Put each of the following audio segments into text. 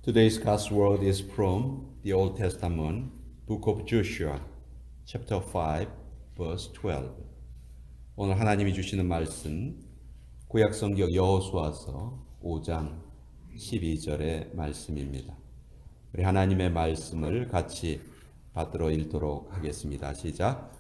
Today's God's word is from the Old Testament, book of Joshua, chapter 5, verse 12. 오늘 하나님이 주시는 말씀, 구약성경 여호수아서 5장 12절의 말씀입니다. 우리 하나님의 말씀을 같이 받들어 읽도록 하겠습니다. 시작.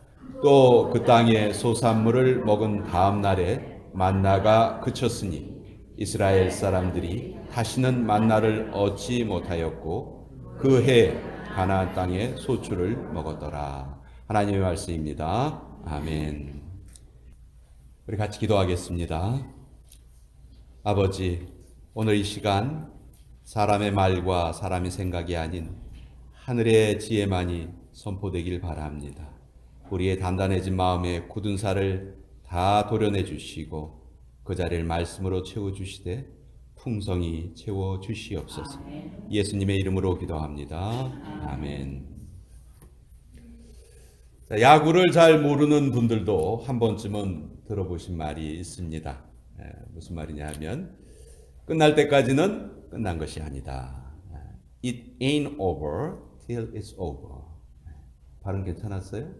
또 그 땅에 소산물을 먹은 다음 날에 만나가 그쳤으니 이스라엘 사람들이 다시는 만나를 얻지 못하였고 그 해 가나안 땅에 소출을 먹었더라. 하나님의 말씀입니다. 아멘. 우리 같이 기도하겠습니다. 아버지, 오늘 이 시간 사람의 말과 사람의 생각이 아닌 하늘의 지혜만이 선포되길 바랍니다. 우리의 단단해진 마음의 굳은 살을 다 도려내 주시고 그 자리를 말씀으로 채워주시되 풍성히 채워주시옵소서. 예수님의 이름으로 기도합니다. 아멘. 자, 야구를 잘 모르는 분들도 한 번쯤은 들어보신 말이 있습니다. 무슨 말이냐 하면 끝날 때까지는 끝난 것이 아니다. It ain't over till it's over. 발음 괜찮았어요?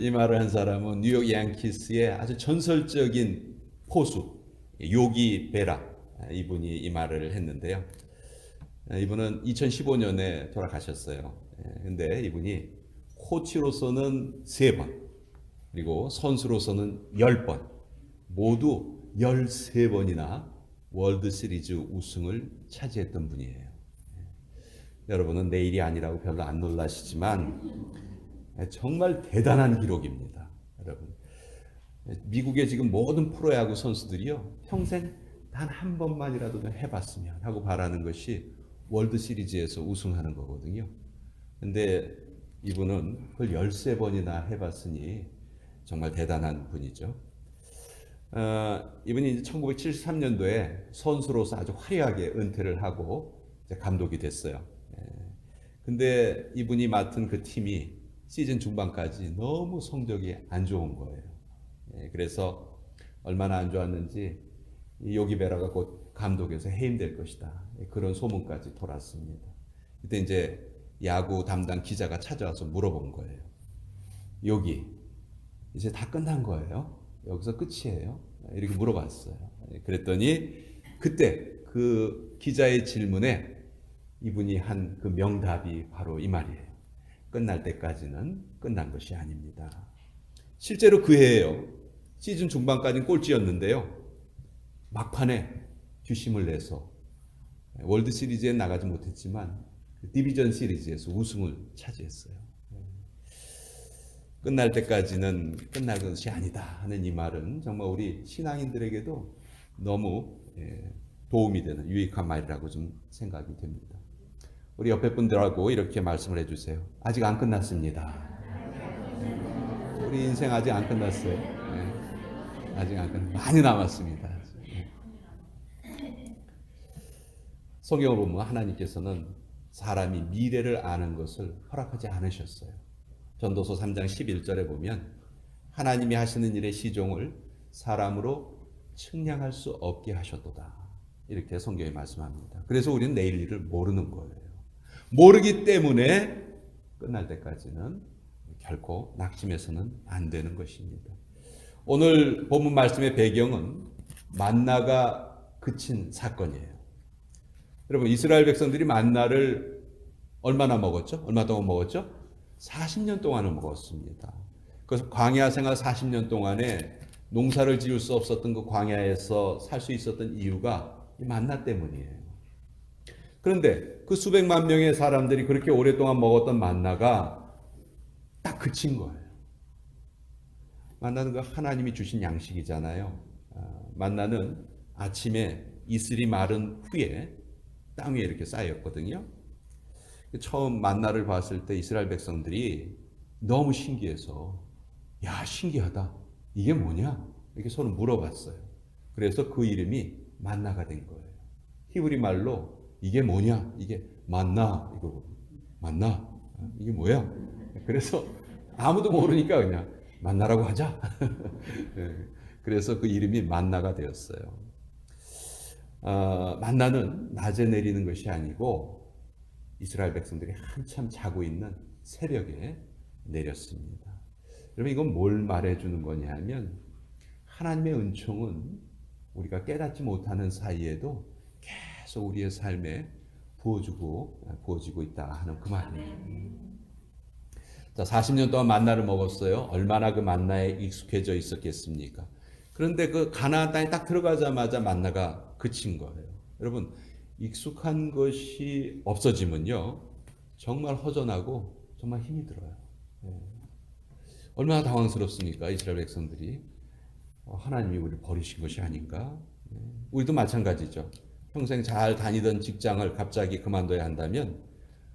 이 말을 한 사람은 뉴욕 양키스의 아주 전설적인 포수 요기 베라 이분이 이 말을 했는데요. 이분은 2015년에 돌아가셨어요. 근데 이분이 코치로서는 3번 그리고 선수로서는 10번 모두 13번이나 월드 시리즈 우승을 차지했던 분이에요. 여러분은 내 일이 아니라고 별로 안 놀라시지만 정말 대단한 기록입니다. 여러분, 미국의 지금 모든 프로야구 선수들이요 평생 단 한 번만이라도 해봤으면 하고 바라는 것이 월드 시리즈에서 우승하는 거거든요. 근데 이분은 그걸 13번이나 해봤으니 정말 대단한 분이죠. 이분이 1973년도에 선수로서 아주 화려하게 은퇴를 하고 감독이 됐어요. 근데 이분이 맡은 그 팀이 시즌 중반까지 너무 성적이 안 좋은 거예요. 그래서 얼마나 안 좋았는지 요기베라가 곧 감독에서 해임될 것이다. 그런 소문까지 돌았습니다. 그때 이제 야구 담당 기자가 찾아와서 물어본 거예요. 요기, 이제 다 끝난 거예요? 여기서 끝이에요? 이렇게 물어봤어요. 그랬더니 그때 그 기자의 질문에 이분이 한 그 명답이 바로 이 말이에요. 끝날 때까지는 끝난 것이 아닙니다. 실제로 그 해예요. 시즌 중반까지는 꼴찌였는데요. 막판에 주심을 내서 월드 시리즈에 나가지 못했지만 디비전 시리즈에서 우승을 차지했어요. 끝날 때까지는 끝날 것이 아니다 하는 이 말은 정말 우리 신앙인들에게도 너무 도움이 되는 유익한 말이라고 좀 생각이 됩니다. 우리 옆에 분들하고 이렇게 말씀을 해주세요. 아직 안 끝났습니다. 우리 인생 아직 안 끝났어요. 아직 안 끝났어요. 많이 남았습니다. 성경을 보면 하나님께서는 사람이 미래를 아는 것을 허락하지 않으셨어요. 전도서 3장 11절에 보면 하나님이 하시는 일의 시종을 사람으로 측량할 수 없게 하셨도다. 이렇게 성경이 말씀합니다. 그래서 우리는 내일 일을 모르는 거예요. 모르기 때문에 끝날 때까지는 결코 낙심해서는 안 되는 것입니다. 오늘 본문 말씀의 배경은 만나가 그친 사건이에요. 여러분, 이스라엘 백성들이 만나를 얼마나 먹었죠? 얼마 동안 먹었죠? 40년 동안을 먹었습니다. 그래서 광야 생활 40년 동안에 농사를 지을 수 없었던 그 광야에서 살 수 있었던 이유가 이 만나 때문이에요. 그런데 그 수백만 명의 사람들이 그렇게 오랫동안 먹었던 만나가 딱 그친 거예요. 만나는 거 하나님이 주신 양식이잖아요. 만나는 아침에 이슬이 마른 후에 땅 위에 이렇게 쌓였거든요. 처음 만나를 봤을 때 이스라엘 백성들이 너무 신기해서 야, 신기하다. 이게 뭐냐? 이렇게 서로 물어봤어요. 그래서 그 이름이 만나가 된 거예요. 히브리 말로 이게 뭐냐? 이게 만나. 이거 만나. 이게 뭐야? 그래서 아무도 모르니까 그냥 만나라고 하자. 그래서 그 이름이 만나가 되었어요. 만나는 낮에 내리는 것이 아니고 이스라엘 백성들이 한참 자고 있는 새벽에 내렸습니다. 여러분 이건 뭘 말해주는 거냐 하면 하나님의 은총은 우리가 깨닫지 못하는 사이에도 계속 우리의 삶에 부어지고 있다 하는 그 말이에요. 자, 40년 동안 만나를 먹었어요. 얼마나 그 만나에 익숙해져 있었겠습니까? 그런데 그 가나안 땅에 딱 들어가자마자 만나가 그친 거예요. 여러분, 익숙한 것이 없어지면요. 정말 허전하고 정말 힘이 들어요. 얼마나 당황스럽습니까? 이스라엘 백성들이. 하나님이 우리를 버리신 것이 아닌가? 우리도 마찬가지죠. 평생 잘 다니던 직장을 갑자기 그만둬야 한다면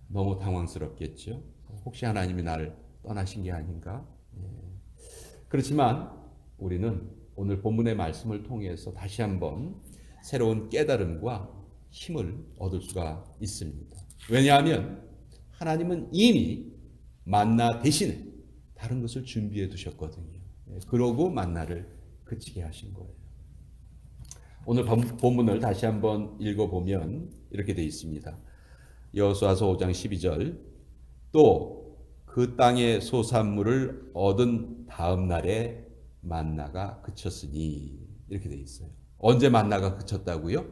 너무 당황스럽겠죠. 혹시 하나님이 나를 떠나신 게 아닌가? 그렇지만 우리는 오늘 본문의 말씀을 통해서 다시 한번 새로운 깨달음과 힘을 얻을 수가 있습니다. 왜냐하면 하나님은 이미 만나 대신에 다른 것을 준비해 두셨거든요. 그러고 만나를 그치게 하신 거예요. 오늘 본문을 다시 한번 읽어보면 이렇게 되어 있습니다. 여호수아서 5장 12절 또 그 땅의 소산물을 얻은 다음 날에 만나가 그쳤으니 이렇게 되어 있어요. 언제 만나가 그쳤다고요?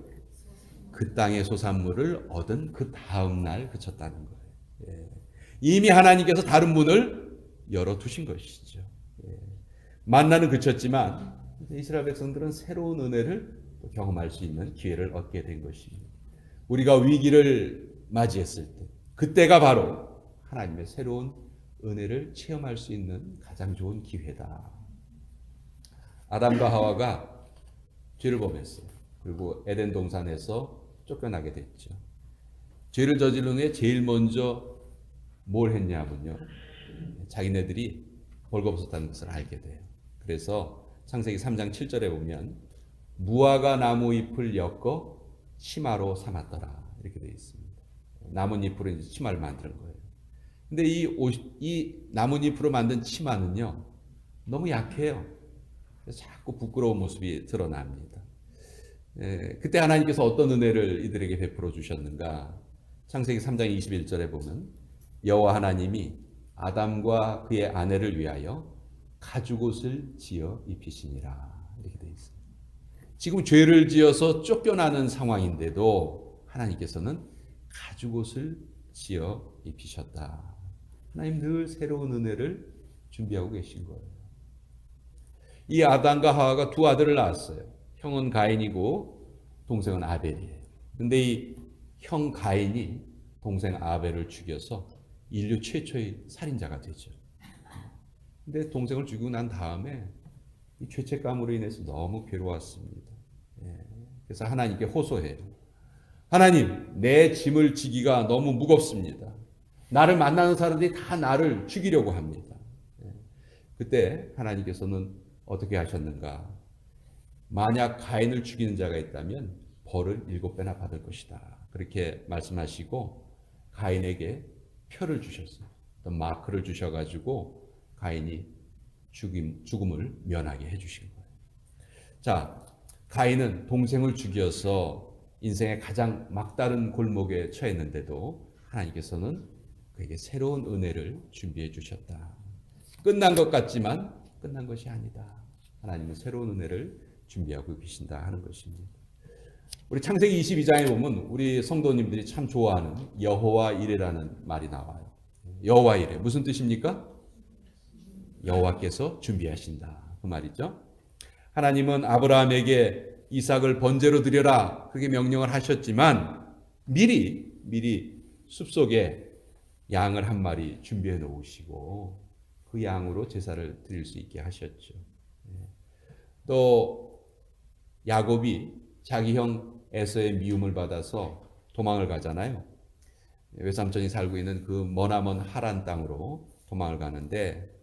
그 땅의 소산물을 얻은 그 다음 날 그쳤다는 거예요. 이미 하나님께서 다른 문을 열어두신 것이죠. 만나는 그쳤지만 이스라엘 백성들은 새로운 은혜를 경험할 수 있는 기회를 얻게 된 것입니다. 우리가 위기를 맞이했을 때 그때가 바로 하나님의 새로운 은혜를 체험할 수 있는 가장 좋은 기회다. 아담과 하와가 죄를 범했어요. 그리고 에덴 동산에서 쫓겨나게 됐죠. 죄를 저지른 후에 제일 먼저 뭘 했냐면요. 자기네들이 벌거벗었다는 것을 알게 돼요. 그래서 창세기 3장 7절에 보면 무화과 나무 잎을 엮어 치마로 삼았더라. 이렇게 되어 있습니다. 나뭇잎으로 이제 치마를 만드는 거예요. 근데 이 나뭇잎으로 만든 치마는요, 너무 약해요. 그래서 자꾸 부끄러운 모습이 드러납니다. 그때 하나님께서 어떤 은혜를 이들에게 베풀어 주셨는가? 창세기 3장 21절에 보면 여호와 하나님이 아담과 그의 아내를 위하여 가죽옷을 지어 입히시니라. 이렇게 되어 있습니다. 지금 죄를 지어서 쫓겨나는 상황인데도 하나님께서는 가죽옷을 지어 입히셨다. 하나님 늘 새로운 은혜를 준비하고 계신 거예요. 이 아담과 하와가 두 아들을 낳았어요. 형은 가인이고 동생은 아벨이에요. 근데 이 형 가인이 동생 아벨을 죽여서 인류 최초의 살인자가 되죠. 근데 동생을 죽이고 난 다음에 이 죄책감으로 인해서 너무 괴로웠습니다. 그래서 하나님께 호소해요. 하나님, 내 짐을 지기가 너무 무겁습니다. 나를 만나는 사람들이 다 나를 죽이려고 합니다. 그때 하나님께서는 어떻게 하셨는가? 만약 가인을 죽이는 자가 있다면 벌을 7배나 받을 것이다. 그렇게 말씀하시고 가인에게 표를 주셨어요. 어떤 마크를 주셔가지고 가인이 죽음을 면하게 해주신 거예요. 자, 가인은 동생을 죽여서 인생의 가장 막다른 골목에 처했는데도 하나님께서는 그에게 새로운 은혜를 준비해 주셨다. 끝난 것 같지만 끝난 것이 아니다. 하나님은 새로운 은혜를 준비하고 계신다 하는 것입니다. 우리 창세기 22장에 보면 우리 성도님들이 참 좋아하는 여호와 이레라는 말이 나와요. 여호와 이레 무슨 뜻입니까? 여호와께서 준비하신다. 그 말이죠. 하나님은 아브라함에게 이삭을 번제로 드려라 그렇게 명령을 하셨지만 미리 숲속에 양을 한 마리 준비해 놓으시고 그 양으로 제사를 드릴 수 있게 하셨죠. 또 야곱이 자기 형 에서의 미움을 받아서 도망을 가잖아요. 외삼촌이 살고 있는 그 머나먼 하란 땅으로 도망을 가는데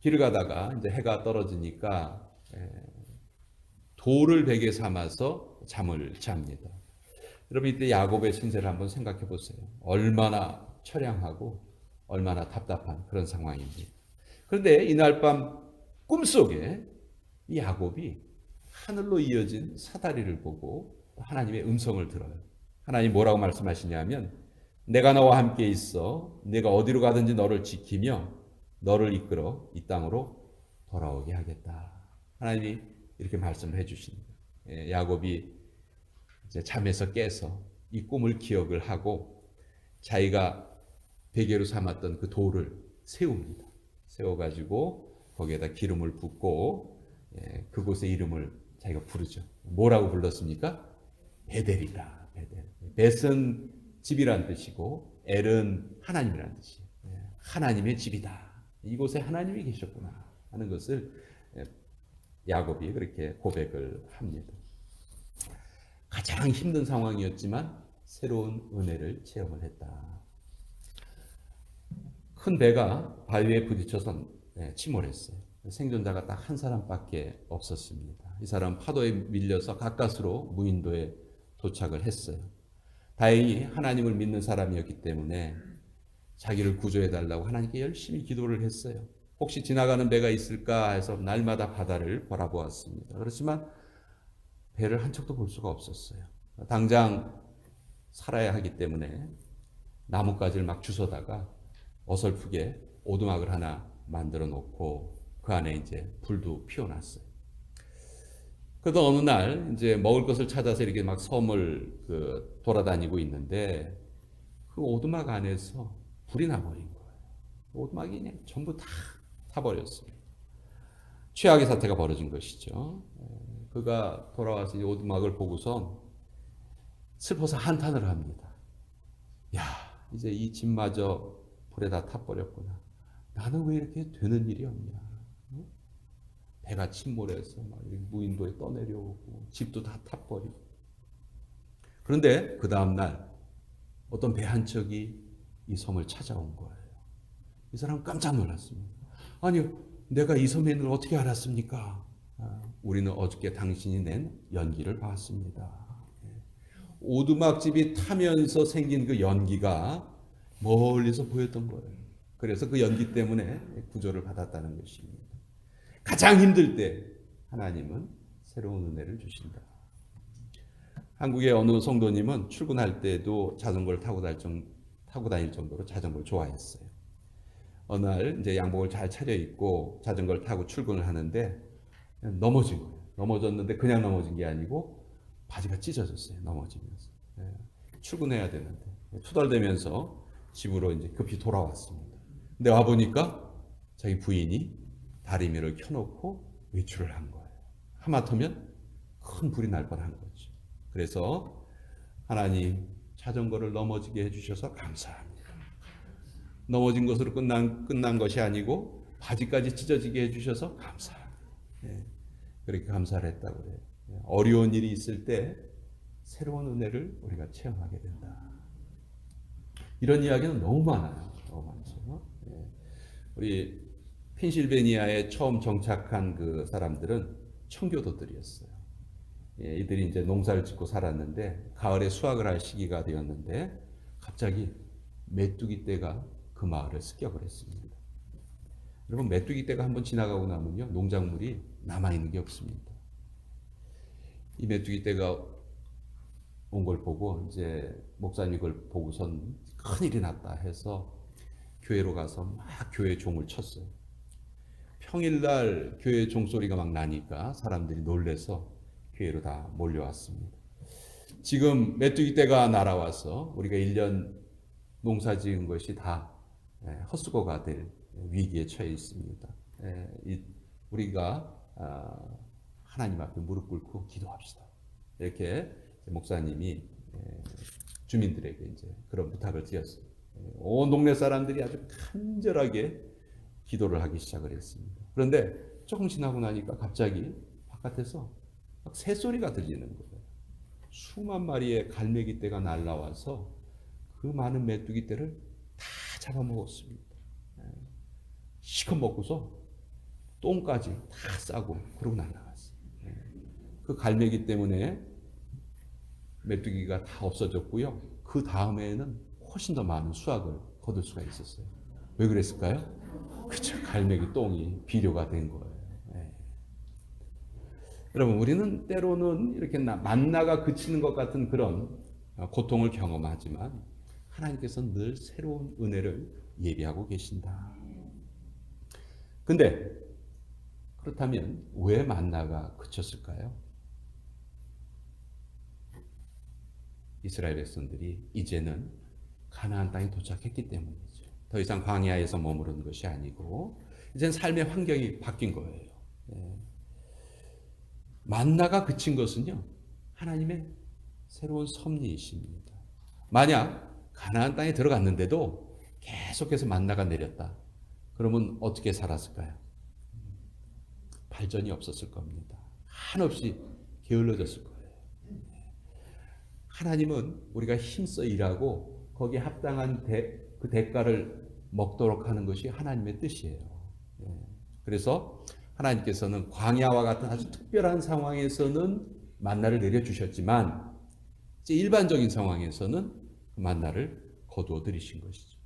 길을 가다가 이제 해가 떨어지니까 돌을 베개 삼아서 잠을 잡니다. 여러분 이때 야곱의 신세를 한번 생각해 보세요. 얼마나 처량하고 얼마나 답답한 그런 상황입니다. 그런데 이날 밤 꿈속에 이 야곱이 하늘로 이어진 사다리를 보고 하나님의 음성을 들어요. 하나님 뭐라고 말씀하시냐면 내가 너와 함께 있어 내가 어디로 가든지 너를 지키며 너를 이끌어 이 땅으로 돌아오게 하겠다. 하나님이 이렇게 말씀을 해주시는 거예요. 야곱이 이제 잠에서 깨서 이 꿈을 기억을 하고 자기가 베개로 삼았던 그 돌을 세웁니다. 세워가지고 거기에다 기름을 붓고 그곳의 이름을 자기가 부르죠. 뭐라고 불렀습니까? 베델이다. 베델. 벳은 집이란 뜻이고 엘은 하나님이란 뜻이에요. 하나님의 집이다. 이곳에 하나님이 계셨구나 하는 것을 야곱이 그렇게 고백을 합니다. 가장 힘든 상황이었지만 새로운 은혜를 체험을 했다. 큰 배가 바위에 부딪혀서 침몰했어요. 생존자가 딱 한 사람밖에 없었습니다. 이 사람 파도에 밀려서 가까스로 무인도에 도착을 했어요. 다행히 하나님을 믿는 사람이었기 때문에 자기를 구조해달라고 하나님께 열심히 기도를 했어요. 혹시 지나가는 배가 있을까 해서 날마다 바다를 바라보았습니다. 그렇지만 배를 한 척도 볼 수가 없었어요. 당장 살아야 하기 때문에 나뭇가지를 막 주워다가 어설프게 오두막을 하나 만들어 놓고 그 안에 이제 불도 피워놨어요. 그러다 어느 날 이제 먹을 것을 찾아서 이렇게 막 섬을 돌아다니고 있는데 그 오두막 안에서 불이 나버린 거예요. 오두막이 그냥 전부 다 타버렸습니다. 최악의 사태가 벌어진 것이죠. 그가 돌아와서 이 오두막을 보고선 슬퍼서 한탄을 합니다. 야, 이제 이 집마저 불에 다 타버렸구나. 나는 왜 이렇게 되는 일이 없냐. 배가 침몰해서 막 무인도에 떠내려오고 집도 다 타버리고. 그런데 그 다음날 어떤 배 한 척이 이 섬을 찾아온 거예요. 이 사람은 깜짝 놀랐습니다. 아니요, 내가 이 섬에 있는 걸 어떻게 알았습니까? 우리는 어저께 당신이 낸 연기를 봤습니다. 오두막집이 타면서 생긴 그 연기가 멀리서 보였던 거예요. 그래서 그 연기 때문에 구조를 받았다는 것입니다. 가장 힘들 때 하나님은 새로운 은혜를 주신다. 한국의 어느 성도님은 출근할 때도 자전거를 타고 다닐 정도로 자전거를 좋아했어요. 어느 날 이제 양복을 잘 차려입고 자전거를 타고 출근을 하는데 넘어진 거예요. 넘어졌는데 그냥 넘어진 게 아니고 바지가 찢어졌어요. 넘어지면서. 출근해야 되는데 투덜대면서 집으로 이제 급히 돌아왔습니다. 근데 와 보니까 자기 부인이 다리미를 켜놓고 외출을 한 거예요. 하마터면 큰 불이 날 뻔한 거죠. 그래서 하나님 자전거를 넘어지게 해주셔서 감사합니다. 넘어진 것으로 끝난 것이 아니고 바지까지 찢어지게 해주셔서 감사합니다. 그렇게 감사를 했다고 그래요. 어려운 일이 있을 때 새로운 은혜를 우리가 체험하게 된다. 이런 이야기는 너무 많아요. 너무 많죠. 우리 펜실베니아에 처음 정착한 그 사람들은 청교도들이었어요. 이들이 이제 농사를 짓고 살았는데 가을에 수확을 할 시기가 되었는데 갑자기 메뚜기 떼가 그 마을을 습격을 했습니다. 여러분 메뚜기 떼가 한번 지나가고 나면요 농작물이 남아 있는 게 없습니다. 이 메뚜기 떼가 온 걸 보고 이제 목사님이 그걸 보고선 큰일이 났다 해서 교회로 가서 막 교회 종을 쳤어요. 평일날 교회 종소리가 막 나니까 사람들이 놀래서 교회로 다 몰려왔습니다. 지금 메뚜기 떼가 날아와서 우리가 1년 농사 지은 것이 다 헛수고가 될 위기에 처해 있습니다. 우리가 하나님 앞에 무릎 꿇고 기도합시다. 이렇게 목사님이 주민들에게 이제 그런 부탁을 드렸어요. 온 동네 사람들이 아주 간절하게 기도를 하기 시작을 했습니다. 그런데 조금 지나고 나니까 갑자기 바깥에서 막 새소리가 들리는 거예요. 수만 마리의 갈매기 떼가 날라와서 그 많은 메뚜기 떼를 다 잡아먹었습니다. 시컷 먹고서 똥까지 다 싸고 그러고 날아갔어요. 그 갈매기 때문에 메뚜기가 다 없어졌고요. 그 다음에는 훨씬 더 많은 수확을 거둘 수가 있었어요. 왜 그랬을까요? 그쵸, 갈매기 똥이 비료가 된 거예요. 여러분, 우리는 때로는 이렇게 만나가 그치는 것 같은 그런 고통을 경험하지만 하나님께서는 늘 새로운 은혜를 예비하고 계신다. 근데 그렇다면 왜 만나가 그쳤을까요? 이스라엘 백성들이 이제는 가나안 땅에 도착했기 때문이죠. 더 이상 광야에서 머무르는 것이 아니고 이제는 삶의 환경이 바뀐 거예요. 만나가 그친 것은요, 하나님의 새로운 섭리이십니다. 만약 가나안 땅에 들어갔는데도 계속해서 만나가 내렸다. 그러면 어떻게 살았을까요? 발전이 없었을 겁니다. 한없이 게을러졌을 거예요. 하나님은 우리가 힘써 일하고 거기에 합당한 그 대가를 먹도록 하는 것이 하나님의 뜻이에요. 그래서 하나님께서는 광야와 같은 아주 특별한 상황에서는 만나를 내려주셨지만 이제 일반적인 상황에서는 그 만나를 거두어 들이신 것이죠.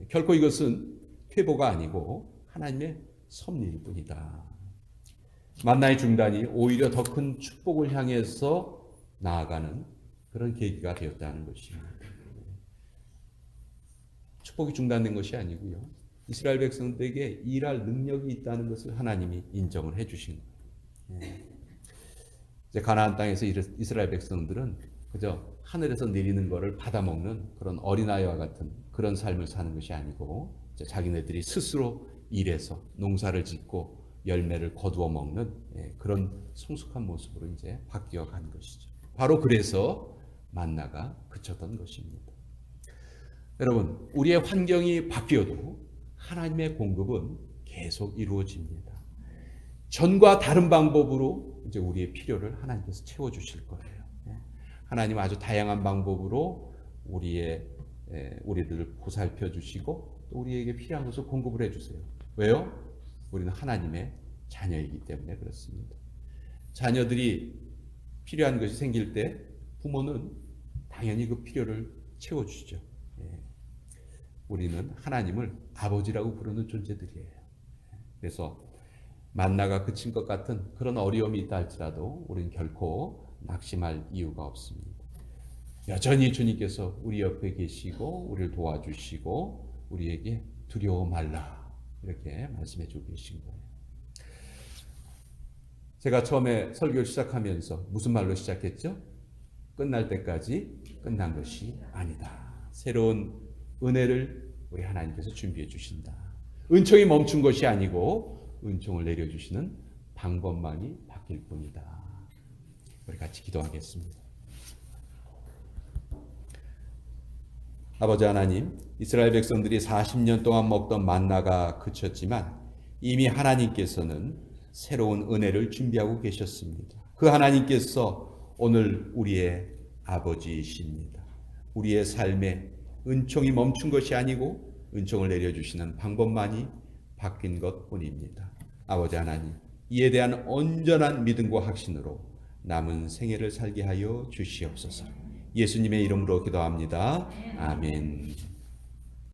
결코 이것은 회보가 아니고 하나님의 섭리일 뿐이다. 만나의 중단이 오히려 더 큰 축복을 향해서 나아가는 그런 계기가 되었다는 것입니다. 축복이 중단된 것이 아니고요, 이스라엘 백성들에게 일할 능력이 있다는 것을 하나님이 인정을 해주신 거예요. 이제 가나안 땅에서 이스라엘 백성들은 그저 하늘에서 내리는 것을 받아먹는 그런 어린아이와 같은 그런 삶을 사는 것이 아니고 이제 자기네들이 스스로 일해서 농사를 짓고 열매를 거두어 먹는 그런 성숙한 모습으로 이제 바뀌어 간 것이죠. 바로 그래서 만나가 그쳤던 것입니다. 여러분, 우리의 환경이 바뀌어도 하나님의 공급은 계속 이루어집니다. 전과 다른 방법으로 이제 우리의 필요를 하나님께서 채워주실 거예요. 하나님은 아주 다양한 방법으로 우리들을 보살펴 주시고 또 우리에게 필요한 것을 공급을 해주세요. 왜요? 우리는 하나님의 자녀이기 때문에 그렇습니다. 자녀들이 필요한 것이 생길 때 부모는 당연히 그 필요를 채워주죠. 우리는 하나님을 아버지라고 부르는 존재들이에요. 그래서 만나가 그친 것 같은 그런 어려움이 있다 할지라도 우리는 결코 낙심할 이유가 없습니다. 여전히 주님께서 우리 옆에 계시고 우리를 도와주시고 우리에게 두려워 말라 이렇게 말씀해 주고 계신 거예요. 제가 처음에 설교를 시작하면서 무슨 말로 시작했죠? 끝날 때까지 끝난 것이 아니다. 새로운 은혜를 우리 하나님께서 준비해 주신다. 은총이 멈춘 것이 아니고 은총을 내려주시는 방법만이 바뀔 뿐이다. 우리 같이 기도하겠습니다. 아버지 하나님, 이스라엘 백성들이 40년 동안 먹던 만나가 그쳤지만 이미 하나님께서는 새로운 은혜를 준비하고 계셨습니다. 그 하나님께서 오늘 우리의 아버지이십니다. 우리의 삶에 은총이 멈춘 것이 아니고 은총을 내려주시는 방법만이 바뀐 것뿐입니다. 아버지 하나님, 이에 대한 온전한 믿음과 확신으로 남은 생애를 살게 하여 주시옵소서. 예수님의 이름으로 기도합니다. 아멘.